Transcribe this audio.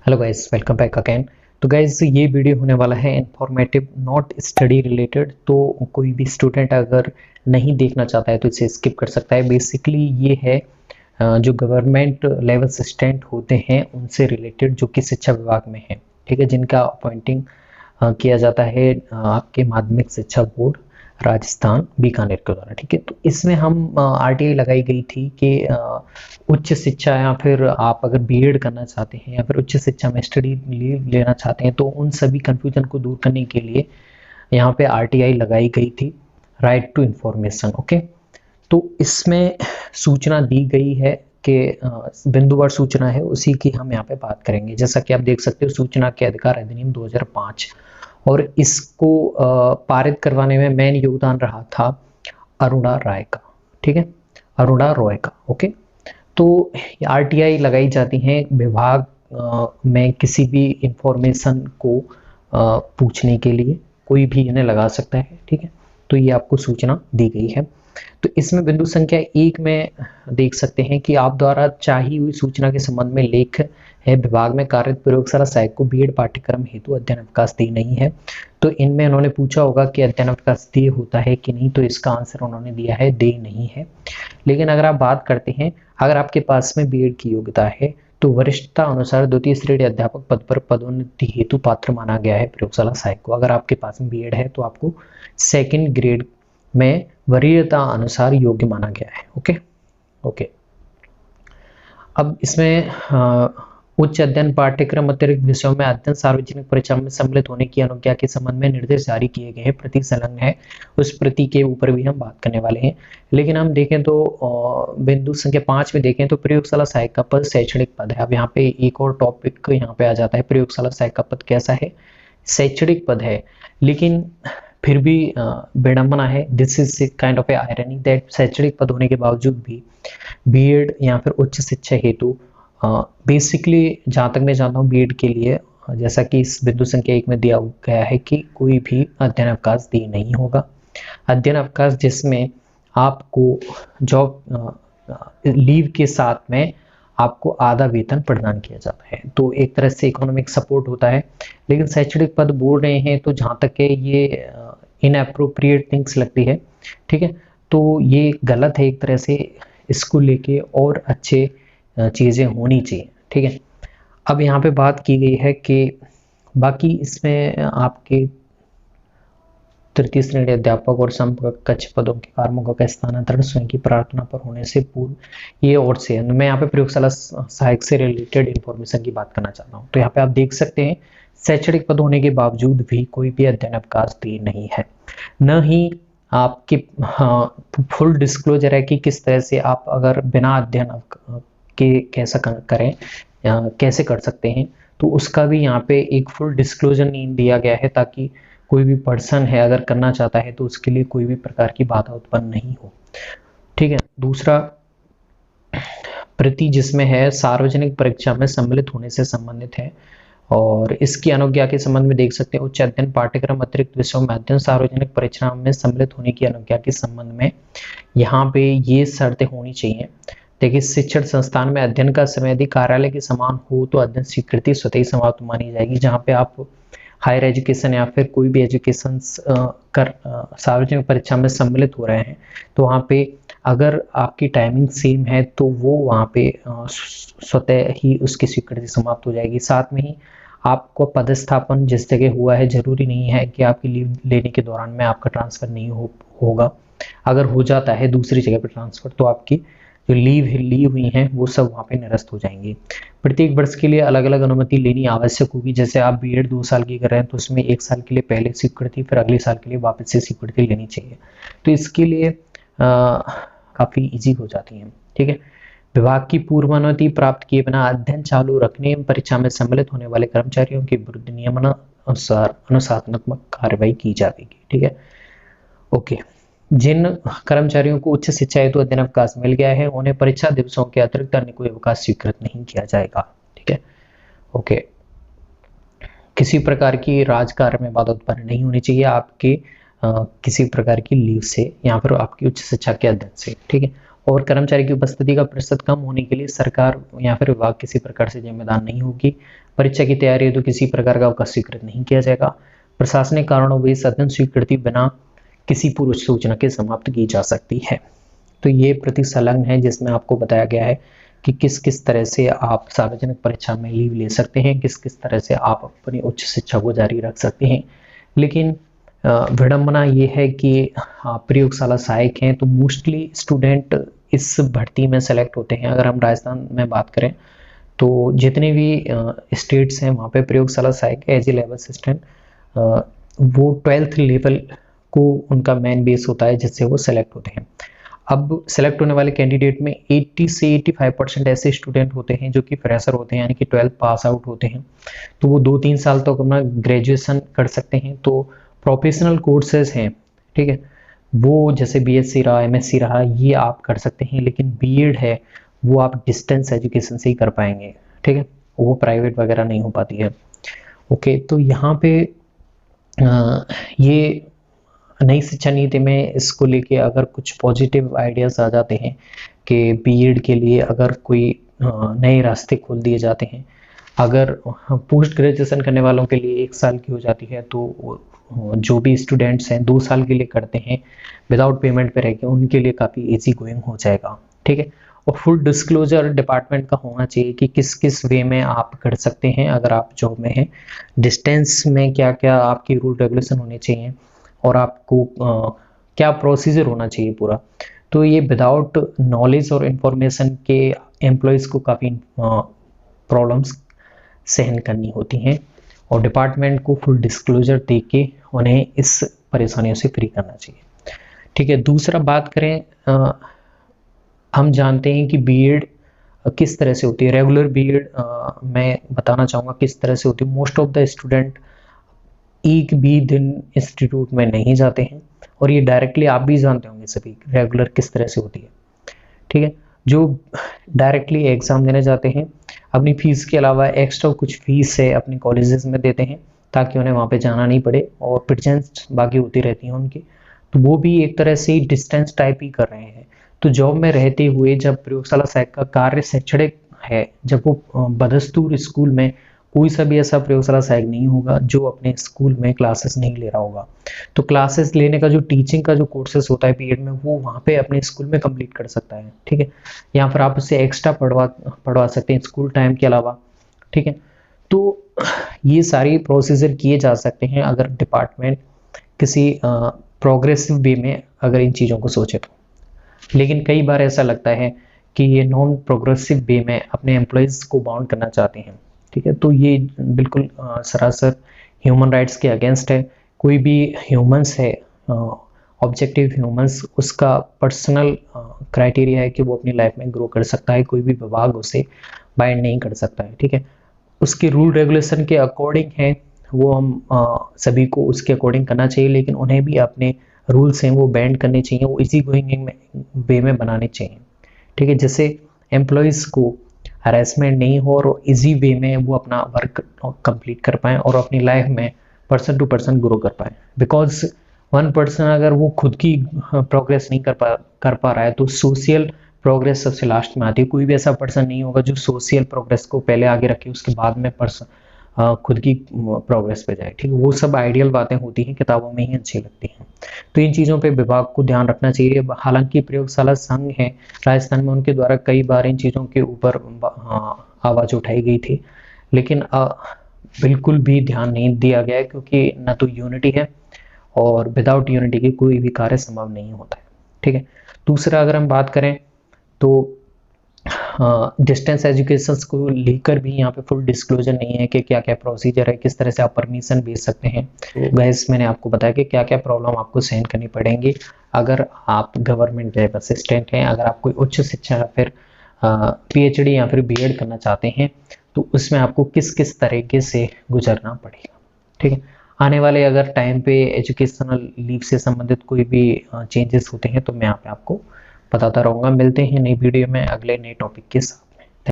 Hello guys, welcome back again. तो guys, ये video होने वाला है इंफॉर्मेटिव, नॉट स्टडी रिलेटेड। तो कोई भी स्टूडेंट अगर नहीं देखना चाहता है तो इसे स्किप कर सकता है। बेसिकली ये है जो गवर्नमेंट लेवल असिस्टेंट होते हैं उनसे रिलेटेड, जो कि शिक्षा विभाग में है, ठीक है, जिनका अपॉइंटिंग किया जाता है आपके माध्यमिक शिक्षा बोर्ड राजस्थान बीकानेर के द्वारा, ठीक है। तो इसमें हम आरटीआई लगाई गई थी कि उच्च शिक्षा या फिर आप अगर बीएड करना चाहते हैं या फिर उच्च शिक्षा में स्टडी लीव लेना चाहते हैं तो उन सभी कंफ्यूजन को दूर करने के लिए यहाँ पे आरटीआई लगाई गई थी, राइट टू इंफॉर्मेशन। ओके, तो इसमें सूचना दी गई है कि बिंदुवार सूचना है, उसी की हम यहाँ पे बात करेंगे। जैसा कि आप देख सकते हो, सूचना के अधिकार अधिनियम 2005, और इसको पारित करवाने में मेन योगदान रहा था अरुणा राय का, ठीक है, अरुणा रॉय का। ओके, तो आरटीआई लगाई जाती हैं विभाग में किसी भी इंफॉर्मेशन को पूछने के लिए, कोई भी इन्हें लगा सकता है, ठीक है। तो ये आपको सूचना दी गई है। तो इसमें बिंदु संख्या 1 में देख सकते हैं कि आप द्वारा चाहिए हुई सूचना के संबंध में लेख है, विभाग में कार्यरत प्रयोगशाला सहायक को बीएड पाठ्यक्रम हेतु अध्ययन अवकाश देय नहीं है। तो इनमें उन्होंने पूछा होगा कि अध्ययन अवकाश देय होता है कि नहीं, तो इसका आंसर उन्होंने दिया है देय नहीं है। लेकिन अगर आप बात करते हैं, अगर आपके पास में बीएड की योग्यता है तो वरिष्ठता अनुसार द्वितीय श्रेणी अध्यापक पद पर पदोन्नति हेतु पात्र माना गया है प्रयोगशाला सहायक को। अगर आपके पास में बीएड है तो आपको सेकंड ग्रेड में वरीयता अनुसार योग्य माना गया है। ओके ओके, अब इसमें उच्च अध्ययन पाठ्यक्रम अतिरिक्त विषयों में अध्ययन सार्वजनिक परीक्षा में सम्मिलित होने की अनुज्ञा के संबंध में निर्देश जारी किए गए हैं, प्रति संलग्न है, उस प्रति के ऊपर भी हम बात करने वाले हैं। लेकिन हम देखें तो बिंदु संख्या 5 में देखें तो प्रयोगशाला सहायक का पद शैक्षणिक पद है। अब यहाँ पे एक और टॉपिक यहाँ पे आ जाता है, प्रयोगशाला सहायक का पद कैसा है, शैक्षणिक पद है। लेकिन फिर भी विडंबना है, this is kind of A irony that शैक्षणिक पद होने के बावजूद भी बीएड या फिर उच्च शिक्षा हेतु बेसिकली जहाँ तक मैं जानता हूँ बीएड के लिए, जैसा कि इस बिंदु संख्या 1 में दिया गया है कि कोई भी अध्ययन अवकाश देय नहीं होगा। अध्ययन अवकाश जिसमें आपको जॉब लीव के साथ में आपको आधा वेतन प्रदान किया जाता है, तो एक तरह से इकोनॉमिक सपोर्ट होता है। लेकिन शैक्षणिक पद बोल रहे हैं तो जहाँ तक है ये इनअप्रोप्रिएट थिंग्स लगती है, ठीक है। तो ये गलत है एक तरह से, इसको लेके और अच्छे चीज़ें होनी चाहिए, ठीक है। अब यहाँ पे बात की गई है कि बाकी इसमें आपके तृतीय श्रेणी अध्यापक और समकक्ष पदों के कार्मिकों का स्थानांतरण स्वयं की प्रार्थना पर होने से पूर्व ये और से, मैं यहाँ पे प्रयोगशाला सहायक से रिलेटेड इंफॉर्मेशन की बात करना चाहता हूँ। तो यहाँ पे आप देख सकते हैं शैक्षणिक पद होने के बावजूद भी कोई भी अध्ययन अवकाश देय नहीं है, न ही आपके फुल डिस्क्लोजर है कि किस तरह से आप अगर बिना अध्ययन के कैसा करें, कैसे कर सकते हैं, तो उसका भी यहाँ पे एक फुल डिस्क्लोजर नहीं दिया गया है, ताकि कोई भी पर्सन है अगर करना चाहता है तो उसके लिए कोई भी प्रकार की बाधा उत्पन्न नहीं हो, ठीक है। दूसरा प्रति जिसमें है सार्वजनिक परीक्षा में सम्मिलित होने से संबंधित है, और इसकी अनुज्ञा के संबंध में देख सकते हैं उच्च अध्ययन पाठ्यक्रम अतिरिक्त विषयों में अध्ययन सार्वजनिक परीक्षा में सम्मिलित होने की अनुज्ञा के संबंध में यहाँ पे ये शर्तें होनी चाहिए। देखिए, शिक्षण संस्थान में अध्ययन का समय यदि कार्यालय के समान हो तो अध्ययन स्वीकृति स्वतः ही समाप्त मानी जाएगी। जहाँ पे आप हायर एजुकेशन या फिर कोई भी एजुकेशन कर सार्वजनिक परीक्षा में सम्मिलित हो रहे हैं, तो वहाँ पे अगर आपकी टाइमिंग सेम है तो वो वहाँ पे स्वतः ही उसकी स्वीकृति समाप्त हो जाएगी। साथ में ही आपको पदस्थापन जिस जगह हुआ है, जरूरी नहीं है कि आपकी लीव लेने के दौरान में आपका ट्रांसफर नहीं होगा। अगर हो जाता है दूसरी जगह पर ट्रांसफर, तो आपकी जो ली हुई हैं वो सब वहाँ पे निरस्त हो जाएंगी। प्रत्येक वर्ष के लिए अलग अलग अनुमति लेनी आवश्यक होगी। जैसे आप बीएड 2 साल की कर रहे हैं तो उसमें 1 साल के लिए पहले स्वीकृति, फिर अगले साल के लिए वापस से स्वीकृति लेनी चाहिए। तो इसके लिए काफ़ी इजी हो जाती है, ठीक है। विभाग की पूर्व अनुमति प्राप्त किए बिना अध्ययन चालू रखने एवं परीक्षा में सम्मिलित होने वाले कर्मचारियों के विरुद्ध नियमानुसार अनुशासनात्मक कार्रवाई की जाएगी, ठीक है। ओके, जिन कर्मचारियों को उच्च शिक्षा हेतु अध्ययन अवकाश मिल गया है उन्हें परीक्षा दिवसों के अतिरिक्त अन्य कोई अवकाश स्वीकृत नहीं किया जाएगा, ठीक है। ओके, किसी प्रकार की राजकार्य में बाधा उत्पन्न नहीं होनी चाहिए आपके किसी प्रकार की लीव से या फिर आपकी उच्च शिक्षा के अध्ययन से, ठीक है। और कर्मचारी की उपस्थिति का प्रतिशत कम होने के लिए सरकार या फिर विभाग किसी प्रकार से जिम्मेदार नहीं होगी। परीक्षा की तैयारी है तो किसी प्रकार का अवकाश स्वीकृत नहीं किया जाएगा। प्रशासनिक कारणों से सदन स्वीकृति बिना किसी पूर्व सूचना के समाप्त की जा सकती है। तो ये प्रतिसंलग्न है जिसमें आपको बताया गया है कि किस किस तरह से आप सार्वजनिक परीक्षा में लीव ले सकते हैं, किस किस तरह से आप अपनी उच्च शिक्षा को जारी रख सकते हैं। लेकिन विडंबना ये है कि प्रयोगशाला सहायक हैं तो मोस्टली स्टूडेंट इस भर्ती में सेलेक्ट होते हैं। अगर हम राजस्थान में बात करें तो जितने भी स्टेट्स हैं वहाँ पे प्रयोगशाला सहायक एज ए लेवल असिस्टेंट वो 12th लेवल को उनका मेन बेस होता है जिससे वो सेलेक्ट होते हैं। अब सेलेक्ट होने वाले कैंडिडेट में 80 से 85% ऐसे स्टूडेंट होते हैं जो कि फ्रेशर होते हैं, यानी कि 12th पास आउट होते हैं, तो वो 2-3 साल तक अपना ग्रेजुएशन कर सकते हैं। तो प्रोफेशनल कोर्सेज हैं, ठीक है, वो जैसे बीएससी रहा, एमएससी रहा, ये आप कर सकते हैं। लेकिन बीएड है वो आप डिस्टेंस एजुकेशन से ही कर पाएंगे, ठीक है, वो प्राइवेट वगैरह नहीं हो पाती है। ओके, तो यहाँ पे ये नई शिक्षा नीति में इसको लेके अगर कुछ पॉजिटिव आइडियाज़ आ जाते हैं कि बीएड के लिए अगर कोई नए रास्ते खोल दिए जाते हैं, अगर पोस्ट ग्रेजुएशन करने वालों के लिए 1 साल की हो जाती है तो जो भी स्टूडेंट्स हैं 2 साल के लिए करते हैं विदाउट पेमेंट पे रह के, उनके लिए काफ़ी इजी गोइंग हो जाएगा, ठीक है। और फुल डिस्क्लोजर डिपार्टमेंट का होना चाहिए कि किस किस वे में आप कर सकते हैं अगर आप जॉब में हैं, डिस्टेंस में क्या क्या आपकी रूल रेगुलेशन होने चाहिए और आपको क्या प्रोसीजर होना चाहिए पूरा। तो ये विदाउट नॉलेज और इन्फॉर्मेशन के एम्प्लॉयज़ को काफ़ी प्रॉब्लम्स सहन करनी होती हैं और डिपार्टमेंट को फुल डिस्क्लोजर दे के उन्हें इस परेशानियों से फ्री करना चाहिए, ठीक है। दूसरा बात करें, हम जानते हैं कि बीएड किस तरह से होती है। रेगुलर बीएड मैं बताना चाहूँगा किस तरह से होती है। मोस्ट ऑफ द स्टूडेंट एक भी दिन इंस्टीट्यूट में नहीं जाते हैं और ये डायरेक्टली आप भी जानते होंगे सभी रेगुलर किस तरह से होती है, ठीक है। जो डायरेक्टली एग्ज़ाम देने जाते हैं अपनी फ़ीस के अलावा एक्स्ट्रा कुछ फ़ीस है अपने कॉलेजेस में देते हैं ताकि उन्हें वहाँ पे जाना नहीं पड़े और प्रेजेंस बाकी होती रहती हैं उनकी, तो वो भी एक तरह से डिस्टेंस टाइप ही कर रहे हैं। तो जॉब में रहते हुए जब प्रयोगशाला सहायक का कार्य शैक्षणिक है, जब वो बदस्तूर स्कूल में कोई सा भी ऐसा प्रयोगशाला सहायक नहीं होगा जो अपने स्कूल में क्लासेस नहीं ले रहा होगा, तो क्लासेस लेने का जो टीचिंग का जो कोर्सेस होता है बीएड में वो वहाँ पे अपने स्कूल में कंप्लीट कर सकता है, ठीक है। यहाँ पर आप उससे एक्स्ट्रा पढ़वा सकते हैं स्कूल टाइम के अलावा, ठीक है। तो ये सारी प्रोसीजर किए जा सकते हैं अगर डिपार्टमेंट किसी प्रोग्रेसिव वे में अगर इन चीज़ों को सोचे तो। लेकिन कई बार ऐसा लगता है कि ये नॉन प्रोग्रेसिव वे में अपने एम्प्लॉयज़ को बाउंड करना चाहते हैं, ठीक है। तो ये बिल्कुल सरासर ह्यूमन राइट्स के अगेंस्ट है। कोई भी ह्यूमंस है, ऑब्जेक्टिव ह्यूमंस, उसका पर्सनल क्राइटेरिया है कि वो अपनी लाइफ में ग्रो कर सकता है, कोई भी विभाग उसे बाइंड नहीं कर सकता है, ठीक है। उसके रूल रेगुलेशन के अकॉर्डिंग है वो हम सभी को उसके अकॉर्डिंग करना चाहिए, लेकिन उन्हें भी अपने रूल्स हैं वो बैंड करने चाहिए, वो इजी गोइंग वे में बनाने चाहिए, ठीक है, जिससे एम्प्लॉयज़ को हरेसमेंट नहीं हो और इजी वे में वो अपना वर्क कंप्लीट कर पाएँ और अपनी लाइफ में पर्सन टू पर्सन ग्रो कर पाएँ। बिकॉज वन पर्सन अगर वो खुद की प्रोग्रेस नहीं कर पा रहा है तो सोशल प्रोग्रेस सबसे लास्ट में आती है। कोई भी ऐसा पर्सन नहीं होगा जो सोशल प्रोग्रेस को पहले आगे रखे उसके बाद में पर्सन खुद की प्रोग्रेस पे जाए, ठीक है। वो सब आइडियल बातें होती हैं, किताबों में ही अच्छी लगती हैं। तो इन चीज़ों पे विभाग को ध्यान रखना चाहिए। हालांकि प्रयोगशाला संघ है राजस्थान में, उनके द्वारा कई बार इन चीज़ों के ऊपर आवाज़ उठाई गई थी, लेकिन बिल्कुल भी ध्यान नहीं दिया गया क्योंकि न तो यूनिटी है और विदाउट यूनिटी के कोई भी कार्य संभव नहीं होता है, ठीक है। दूसरा अगर हम बात करें तो डिस्टेंस एजुकेशन को लेकर भी यहाँ पे फुल डिस्क्लोजर नहीं है कि क्या क्या प्रोसीजर है, किस तरह से आप परमिशन भेज सकते हैं। तो गाइस मैंने आपको बताया कि क्या क्या प्रॉब्लम आपको सहन करनी पड़ेंगी अगर आप गवर्नमेंट जॉब असिस्टेंट हैं। अगर आप कोई उच्च शिक्षा या फिर पीएचडी या फिर बीएड करना चाहते हैं तो उसमें आपको किस किस तरीके से गुजरना पड़ेगा, ठीक है। आने वाले अगर टाइम पे एजुकेशनल लीव से संबंधित कोई भी चेंजेस होते हैं तो मैं यहाँ पे आपको बताता रहूँगा। मिलते हैं नई वीडियो में अगले नए टॉपिक के साथ।